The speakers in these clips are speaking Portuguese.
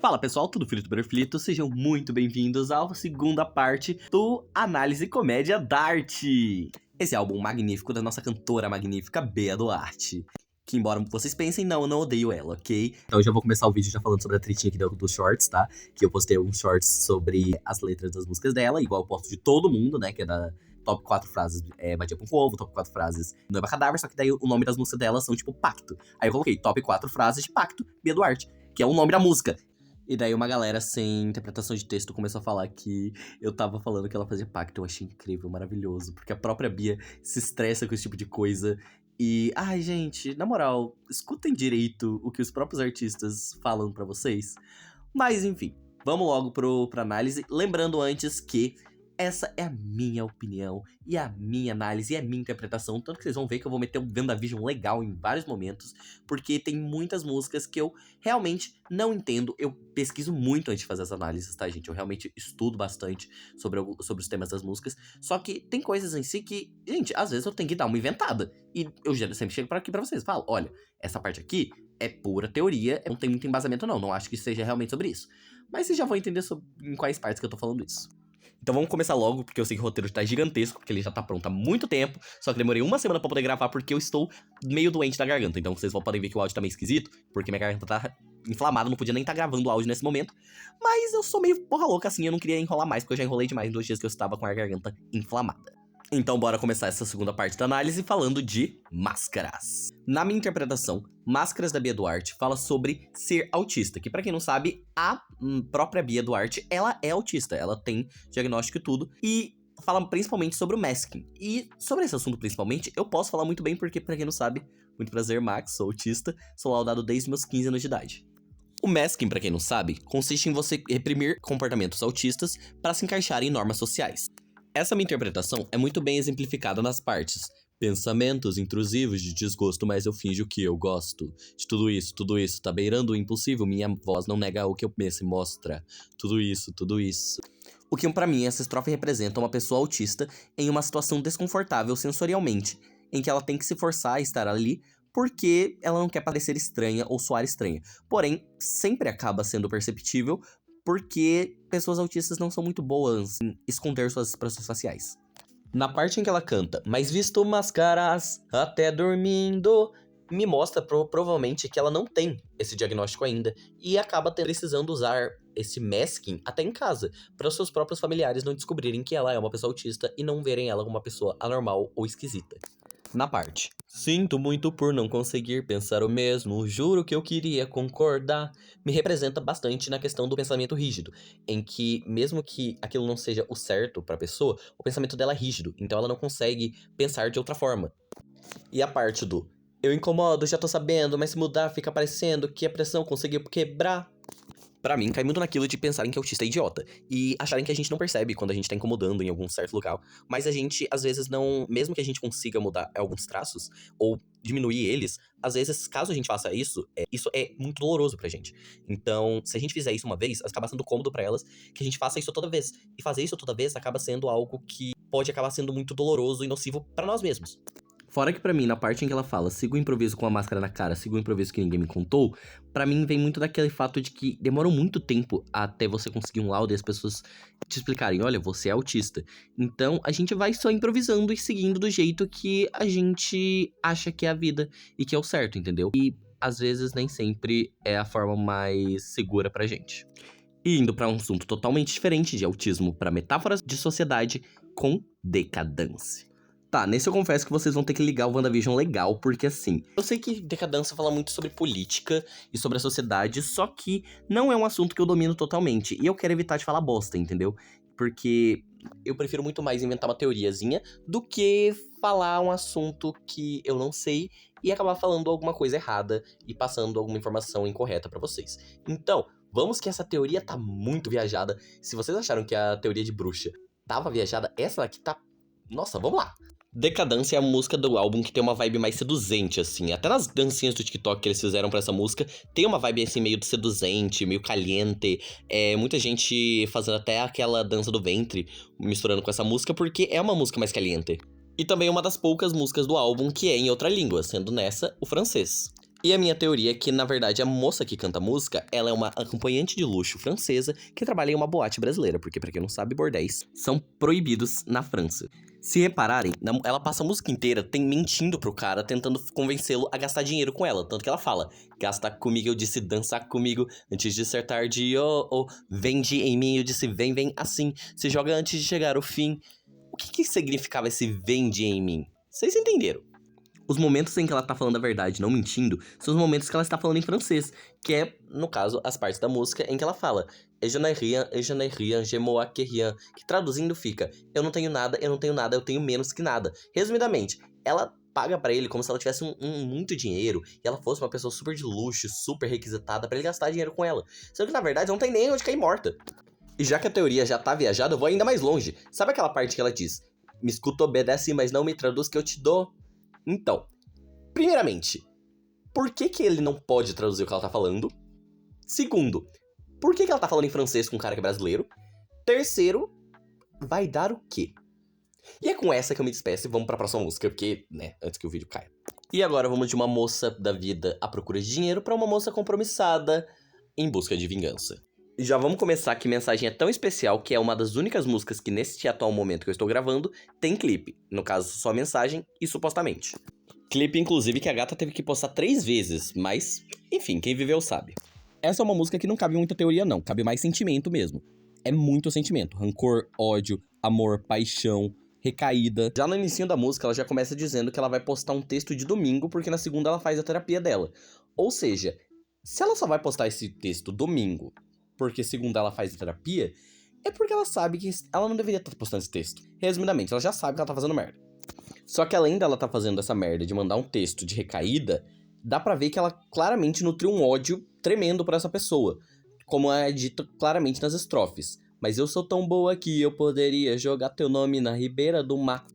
Fala pessoal, tudo Filito Perflito, sejam muito bem-vindos à segunda parte do Análise Comédia Dart. Esse álbum magnífico da nossa cantora magnífica Bea Duarte. Que embora vocês pensem, não, eu não odeio ela, ok? Então eu já vou começar o vídeo já falando sobre a tretinha aqui dos shorts, tá? Que eu postei alguns shorts sobre as letras das músicas dela, igual eu posto de todo mundo, né? Que é da top 4 frases Batia com Ovo, top 4 frases Noiva Cadáver, só que daí o nome das músicas dela são tipo Pacto. Aí eu coloquei top 4 frases de Pacto, Bea Duarte, que é o nome da música. E daí uma galera sem interpretação de texto começou a falar que eu tava falando que ela fazia pacto. Eu achei incrível, maravilhoso, porque a própria Bia se estressa com esse tipo de coisa. E, ai gente, na moral, escutem direito o que os próprios artistas falam pra vocês. Mas enfim, vamos logo pra análise. Lembrando antes que essa é a minha opinião, e a minha análise, e a minha interpretação. Tanto que vocês vão ver que eu vou meter um WandaVision legal em vários momentos, porque tem muitas músicas que eu realmente não entendo. Eu pesquiso muito antes de fazer as análises, tá, gente? Eu realmente estudo bastante sobre os temas das músicas. Só que tem coisas em si que, gente, às vezes eu tenho que dar uma inventada. E eu sempre chego aqui pra vocês, falo, olha, essa parte aqui é pura teoria, não tem muito embasamento não acho que seja realmente sobre isso. Mas vocês já vão entender em quais partes que eu tô falando isso. Então vamos começar logo, porque eu sei que o roteiro tá gigantesco, porque ele já tá pronto há muito tempo, só que demorei uma semana pra poder gravar porque eu estou meio doente da garganta. Então vocês podem ver que o áudio tá meio esquisito, porque minha garganta tá inflamada, não podia nem estar gravando o áudio nesse momento. Mas eu sou meio porra louca assim, eu não queria enrolar mais, porque eu já enrolei demais em 2 dias que eu estava com a garganta inflamada. Então bora começar essa segunda parte da análise falando de Máscaras. Na minha interpretação, Máscaras da Bea Duarte fala sobre ser autista, que pra quem não sabe, a própria Bea Duarte, ela é autista, ela tem diagnóstico e tudo, e fala principalmente sobre o masking. E sobre esse assunto principalmente, eu posso falar muito bem porque, pra quem não sabe, muito prazer, Max, sou autista, sou laudado desde meus 15 anos de idade. O masking, pra quem não sabe, consiste em você reprimir comportamentos autistas para se encaixar em normas sociais. Essa minha interpretação é muito bem exemplificada nas partes pensamentos intrusivos de desgosto, mas eu finjo que eu gosto. De tudo isso, tá beirando o impossível, minha voz não nega o que eu penso e mostra. Tudo isso. O que pra mim essa estrofe representa uma pessoa autista em uma situação desconfortável sensorialmente, em que ela tem que se forçar a estar ali porque ela não quer parecer estranha ou soar estranha. Porém, sempre acaba sendo perceptível porque pessoas autistas não são muito boas em esconder suas expressões faciais. Na parte em que ela canta, mas visto máscaras até dormindo, me mostra provavelmente que ela não tem esse diagnóstico ainda e acaba precisando usar esse masking até em casa, para os seus próprios familiares não descobrirem que ela é uma pessoa autista e não verem ela como uma pessoa anormal ou esquisita. Na parte sinto muito por não conseguir pensar o mesmo, juro que eu queria concordar, me representa bastante na questão do pensamento rígido, em que mesmo que aquilo não seja o certo pra pessoa, o pensamento dela é rígido, então ela não consegue pensar de outra forma. E a parte do eu incomodo, já tô sabendo, mas se mudar fica parecendo que a pressão conseguiu quebrar. Pra mim, cai muito naquilo de pensarem que autista é idiota e acharem que a gente não percebe quando a gente tá incomodando em algum certo local. Mas a gente, às vezes, não... Mesmo que a gente consiga mudar alguns traços ou diminuir eles, às vezes, caso a gente faça isso é muito doloroso pra gente. Então, se a gente fizer isso uma vez, acaba sendo cômodo pra elas que a gente faça isso toda vez. E fazer isso toda vez acaba sendo algo que pode acabar sendo muito doloroso e nocivo pra nós mesmos. Fora que pra mim, na parte em que ela fala, sigo o improviso com a máscara na cara, sigo o improviso que ninguém me contou, pra mim vem muito daquele fato de que demorou muito tempo até você conseguir um laudo e as pessoas te explicarem, olha, você é autista. Então, a gente vai só improvisando e seguindo do jeito que a gente acha que é a vida e que é o certo, entendeu? E, às vezes, nem sempre é a forma mais segura pra gente. E indo pra um assunto totalmente diferente de autismo pra metáforas de sociedade com decadência. Tá, nesse eu confesso que vocês vão ter que ligar o WandaVision legal, porque assim, eu sei que decadência fala muito sobre política e sobre a sociedade, só que não é um assunto que eu domino totalmente, e eu quero evitar de falar bosta, entendeu? Porque eu prefiro muito mais inventar uma teoriazinha do que falar um assunto que eu não sei e acabar falando alguma coisa errada e passando alguma informação incorreta pra vocês. Então, vamos que essa teoria tá muito viajada. Se vocês acharam que a teoria de bruxa tava viajada, essa daqui tá... Nossa, vamos lá! Decadência é a música do álbum que tem uma vibe mais seduzente, assim. Até nas dancinhas do TikTok que eles fizeram pra essa música, tem uma vibe, assim, meio seduzente, meio caliente. Muita gente fazendo até aquela dança do ventre, misturando com essa música, porque é uma música mais caliente. E também é uma das poucas músicas do álbum que é em outra língua, sendo nessa o francês. E a minha teoria é que, na verdade, a moça que canta a música, ela é uma acompanhante de luxo francesa que trabalha em uma boate brasileira, porque, pra quem não sabe, bordéis são proibidos na França. Se repararem, ela passa a música inteira mentindo pro cara, tentando convencê-lo a gastar dinheiro com ela. Tanto que ela fala, gasta comigo, eu disse dança comigo, antes de ser tarde, oh, oh, vende em mim, eu disse vem, vem assim, se joga antes de chegar o fim. O que significava esse vende em mim? Vocês entenderam? Os momentos em que ela tá falando a verdade, não mentindo, são os momentos que ela está falando em francês, que é, no caso, as partes da música em que ela fala je n'ai rien, je moi que rien, que traduzindo fica eu não tenho nada, eu tenho menos que nada. Resumidamente, ela paga pra ele como se ela tivesse muito dinheiro e ela fosse uma pessoa super de luxo, super requisitada pra ele gastar dinheiro com ela. Sendo que, na verdade, não tem nem onde cair morta. E já que a teoria já tá viajada, eu vou ainda mais longe. Sabe aquela parte que ela diz, me escuta, obedece, mas não me traduz que eu te dou? Então, primeiramente, por que ele não pode traduzir o que ela tá falando? Segundo, por que ela tá falando em francês com um cara que é brasileiro? Terceiro, vai dar o quê? E é com essa que eu me despeço e vamos pra próxima música, porque, né, antes que o vídeo caia. E agora vamos de uma moça da vida à procura de dinheiro pra uma moça compromissada em busca de vingança. E já vamos começar que Mensagem é tão especial que é uma das únicas músicas que neste atual momento que eu estou gravando tem clipe. No caso, só Mensagem e supostamente. Clipe, inclusive, que a gata teve que postar 3 vezes, mas, enfim, quem viveu sabe. Essa é uma música que não cabe muita teoria não, cabe mais sentimento mesmo. É muito sentimento, rancor, ódio, amor, paixão, recaída. Já no início da música, ela já começa dizendo que ela vai postar um texto de domingo, porque na segunda ela faz a terapia dela. Ou seja, se ela só vai postar esse texto domingo, porque segunda ela faz a terapia, é porque ela sabe que ela não deveria estar postando esse texto. Resumidamente, ela já sabe que ela tá fazendo merda. Só que além dela tá fazendo essa merda de mandar um texto de recaída, dá pra ver que ela claramente nutriu um ódio tremendo por essa pessoa, como é dito claramente nas estrofes. Mas eu sou tão boa que eu poderia jogar teu nome na ribeira do mar.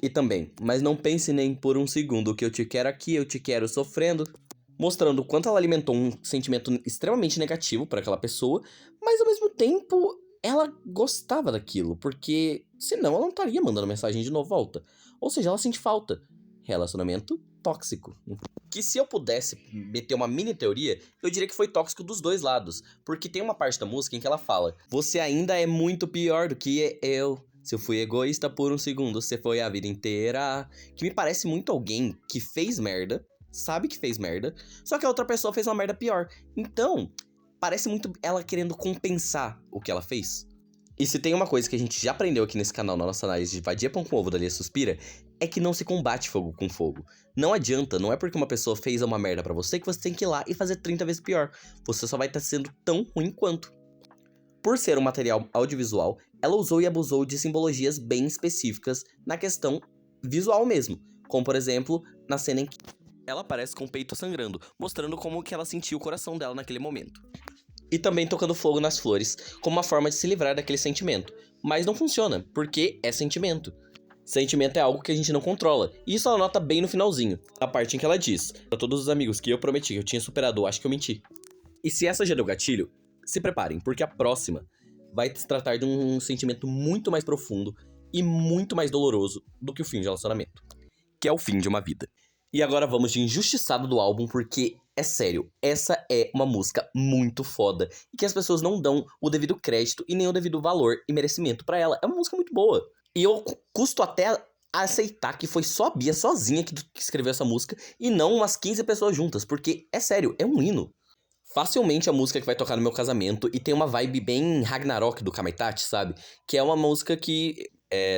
E também, mas não pense nem por um segundo que eu te quero aqui, eu te quero sofrendo. Mostrando o quanto ela alimentou um sentimento extremamente negativo para aquela pessoa, mas ao mesmo tempo ela gostava daquilo, porque senão ela não estaria mandando mensagem de novo volta. Ou seja, ela sente falta. Relacionamento tóxico. Que se eu pudesse meter uma mini teoria, eu diria que foi tóxico dos dois lados. Porque tem uma parte da música em que ela fala: você ainda é muito pior do que eu. Se eu fui egoísta por um segundo, você foi a vida inteira. Que me parece muito alguém que fez merda, sabe que fez merda, só que a outra pessoa fez uma merda pior. Então, parece muito ela querendo compensar o que ela fez. E se tem uma coisa que a gente já aprendeu aqui nesse canal, na nossa análise de Vadia Pão com Ovo da Lia Suspira, é que não se combate fogo com fogo. Não adianta, não é porque uma pessoa fez uma merda pra você que você tem que ir lá e fazer 30 vezes pior. Você só vai estar sendo tão ruim quanto. Por ser um material audiovisual, ela usou e abusou de simbologias bem específicas na questão visual mesmo. Como, por exemplo, na cena em que ela aparece com o peito sangrando, mostrando como que ela sentiu o coração dela naquele momento. E também tocando fogo nas flores, como uma forma de se livrar daquele sentimento. Mas não funciona, porque é sentimento. Sentimento é algo que a gente não controla. E isso ela nota bem no finalzinho, a parte em que ela diz: pra todos os amigos que eu prometi que eu tinha superado, acho que eu menti. E se essa já deu gatilho, se preparem, porque a próxima vai se tratar de um sentimento muito mais profundo e muito mais doloroso do que o fim de relacionamento, que é o fim de uma vida. E agora vamos de Injustiçado do álbum, porque, é sério, essa é uma música muito foda e que as pessoas não dão o devido crédito e nem o devido valor e merecimento pra ela. É uma música muito boa. E eu custo até aceitar que foi só a Bia sozinha que escreveu essa música e não umas 15 pessoas juntas, porque, é sério, é um hino. Facilmente a música que vai tocar no meu casamento e tem uma vibe bem Ragnarok do Kamaitachi, sabe? Que é uma música que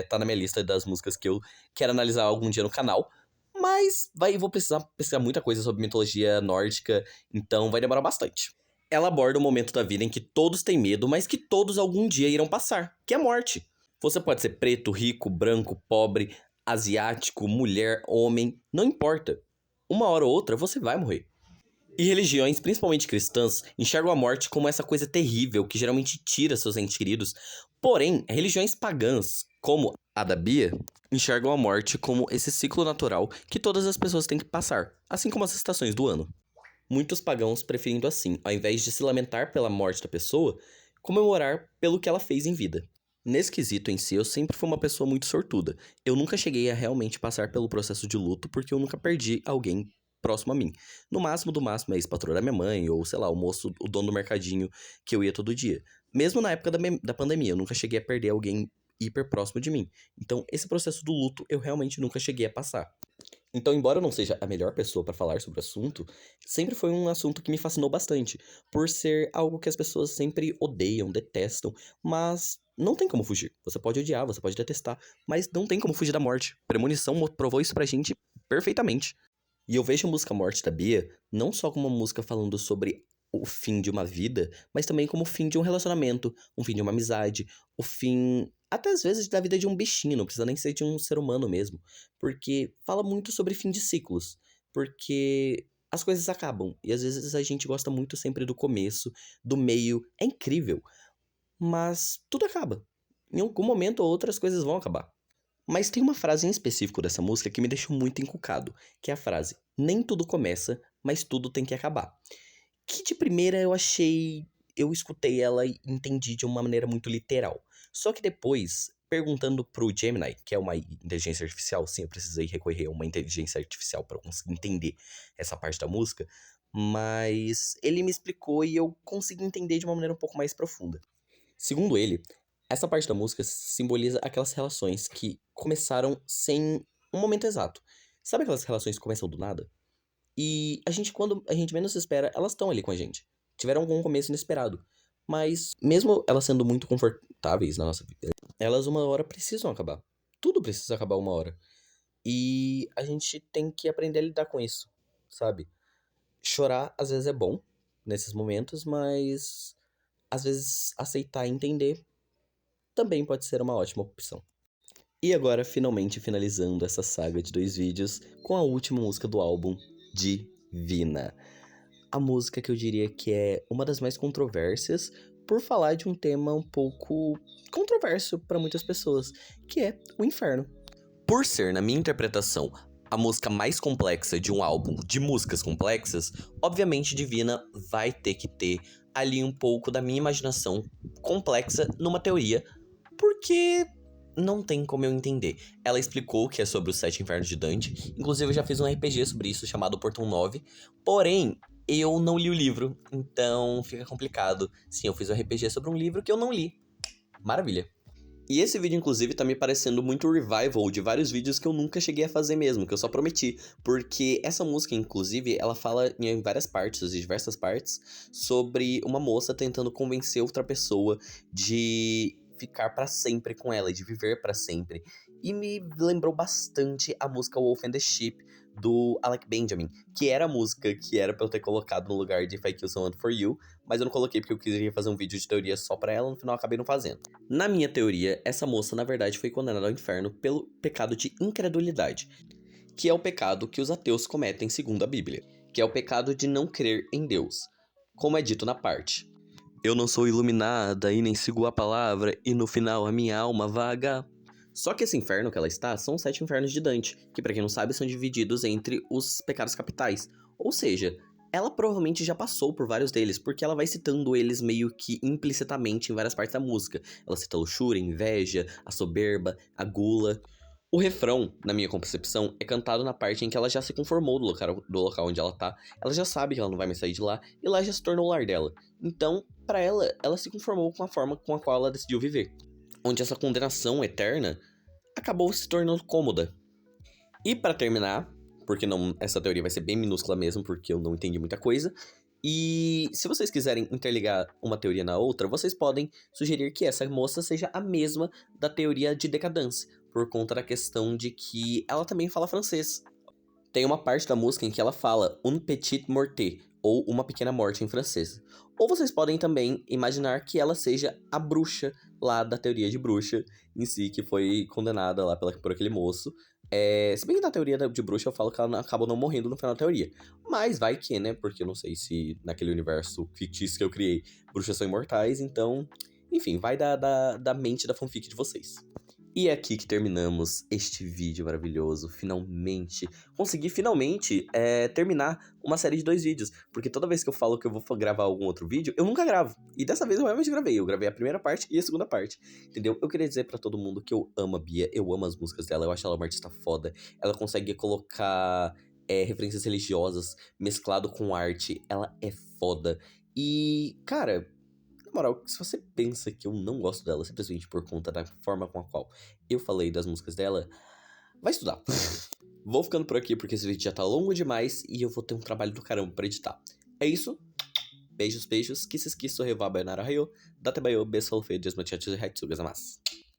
tá na minha lista das músicas que eu quero analisar algum dia no canal. Mas vou precisar pesquisar muita coisa sobre mitologia nórdica, então vai demorar bastante. Ela aborda um momento da vida em que todos têm medo, mas que todos algum dia irão passar, que é a morte. Você pode ser preto, rico, branco, pobre, asiático, mulher, homem, não importa. Uma hora ou outra você vai morrer. E religiões, principalmente cristãs, enxergam a morte como essa coisa terrível que geralmente tira seus entes queridos. Porém, religiões pagãs, como a da Bia, enxergam a morte como esse ciclo natural que todas as pessoas têm que passar, assim como as estações do ano. Muitos pagãos preferindo assim, ao invés de se lamentar pela morte da pessoa, comemorar pelo que ela fez em vida. Nesse quesito em si, eu sempre fui uma pessoa muito sortuda. Eu nunca cheguei a realmente passar pelo processo de luto porque eu nunca perdi alguém próximo a mim. No máximo, do máximo, é a ex-patroa da minha mãe, ou sei lá, o moço, o dono do mercadinho que eu ia todo dia. Mesmo na época da pandemia, eu nunca cheguei a perder alguém hiper próximo de mim. Então, esse processo do luto eu realmente nunca cheguei a passar. Então, embora eu não seja a melhor pessoa para falar sobre o assunto, sempre foi um assunto que me fascinou bastante, por ser algo que as pessoas sempre odeiam, detestam, mas não tem como fugir. Você pode odiar, você pode detestar, mas não tem como fugir da morte. Premonição provou isso pra gente perfeitamente. E eu vejo a música Morte da Bia não só como uma música falando sobre o fim de uma vida, mas também como o fim de um relacionamento, um fim de uma amizade, o fim, até às vezes, da vida de um bichinho, não precisa nem ser de um ser humano mesmo. Porque fala muito sobre fim de ciclos. Porque as coisas acabam. E às vezes a gente gosta muito sempre do começo, do meio. É incrível. Mas tudo acaba. Em algum momento ou outro as coisas vão acabar. Mas tem uma frase em específico dessa música que me deixou muito encucado, que é a frase: nem tudo começa, mas tudo tem que acabar. Que de primeira eu escutei ela e entendi de uma maneira muito literal. Só que depois, perguntando pro Gemini, que é uma inteligência artificial, sim, eu precisei recorrer a uma inteligência artificial para conseguir entender essa parte da música, mas ele me explicou e eu consegui entender de uma maneira um pouco mais profunda. Segundo ele, essa parte da música simboliza aquelas relações que começaram sem um momento exato. Sabe aquelas relações que começam do nada? E a gente, quando a gente menos espera, elas estão ali com a gente. Tiveram algum começo inesperado. Mas, mesmo elas sendo muito confortáveis na nossa vida, elas uma hora precisam acabar. Tudo precisa acabar uma hora. E a gente tem que aprender a lidar com isso, sabe? Chorar, às vezes, é bom nesses momentos, mas às vezes aceitar e entender também pode ser uma ótima opção. E agora, finalmente finalizando essa saga de 2 vídeos com a última música do álbum, Divina. A música que eu diria que é uma das mais controversas por falar de um tema um pouco controverso para muitas pessoas, que é o inferno. Por ser, na minha interpretação, a música mais complexa de um álbum de músicas complexas, obviamente Divina vai ter que ter ali um pouco da minha imaginação complexa numa teoria, porque não tem como eu entender. Ela explicou que é sobre os 7 infernos de Dante, inclusive eu já fiz um RPG sobre isso chamado Portão 9, porém eu não li o livro, então fica complicado. Sim, eu fiz um RPG sobre um livro que eu não li. Maravilha. E esse vídeo, inclusive, tá me parecendo muito revival de vários vídeos que eu nunca cheguei a fazer mesmo, que eu só prometi. Porque essa música, inclusive, ela fala em várias partes, em diversas partes, sobre uma moça tentando convencer outra pessoa de ficar pra sempre com ela, de viver pra sempre. E me lembrou bastante a música Wolf and the Sheep, do Alec Benjamin, que era a música que era pra eu ter colocado no lugar de If I Kill Someone For You, mas eu não coloquei porque eu queria fazer um vídeo de teoria só pra ela, no final eu acabei não fazendo. Na minha teoria, essa moça, na verdade, foi condenada ao inferno pelo pecado de incredulidade, que é o pecado que os ateus cometem segundo a Bíblia, que é o pecado de não crer em Deus, como é dito na parte: eu não sou iluminada e nem sigo a palavra, e no final a minha alma vaga. Só que esse inferno que ela está são os 7 infernos de Dante, que pra quem não sabe são divididos entre os pecados capitais. Ou seja, ela provavelmente já passou por vários deles, porque ela vai citando eles meio que implicitamente em várias partes da música. Ela cita a luxúria, a inveja, a soberba, a gula. O refrão, na minha concepção, é cantado na parte em que ela já se conformou do local onde ela tá, ela já sabe que ela não vai mais sair de lá, e lá já se tornou o lar dela. Então, pra ela se conformou com a forma com a qual ela decidiu viver, onde essa condenação eterna acabou se tornando cômoda. E pra terminar, porque não, essa teoria vai ser bem minúscula mesmo, porque eu não entendi muita coisa, e se vocês quiserem interligar uma teoria na outra, vocês podem sugerir que essa moça seja a mesma da teoria de decadência, por conta da questão de que ela também fala francês. Tem uma parte da música em que ela fala "un petit morte", ou uma pequena morte em francês. Ou vocês podem também imaginar que ela seja a bruxa lá da teoria de bruxa em si, que foi condenada lá por aquele moço. Se bem que na teoria de bruxa eu falo que ela acabou não morrendo no final da teoria. Mas vai que, né? Porque eu não sei se naquele universo fictício que eu criei, bruxas são imortais, então... Enfim, vai da mente da fanfic de vocês. E é aqui que terminamos este vídeo maravilhoso, finalmente. Consegui finalmente terminar uma série de 2 vídeos, porque toda vez que eu falo que eu vou gravar algum outro vídeo, eu nunca gravo. E dessa vez eu realmente gravei, eu gravei a primeira parte e a segunda parte, entendeu? Eu queria dizer pra todo mundo que eu amo a Bia, eu amo as músicas dela, eu acho ela uma artista foda. Ela consegue colocar referências religiosas mesclado com arte. Ela é foda. E, cara, na moral, se você pensa que eu não gosto dela simplesmente por conta da forma com a qual eu falei das músicas dela, vai estudar. Vou ficando por aqui porque esse vídeo já tá longo demais e eu vou ter um trabalho do caramba pra editar. É isso. Beijos, beijos. Kisses, kisses, revá, bayonara, raio. Date bayo, beso, feio, desmatiatis e hatsugas, amas.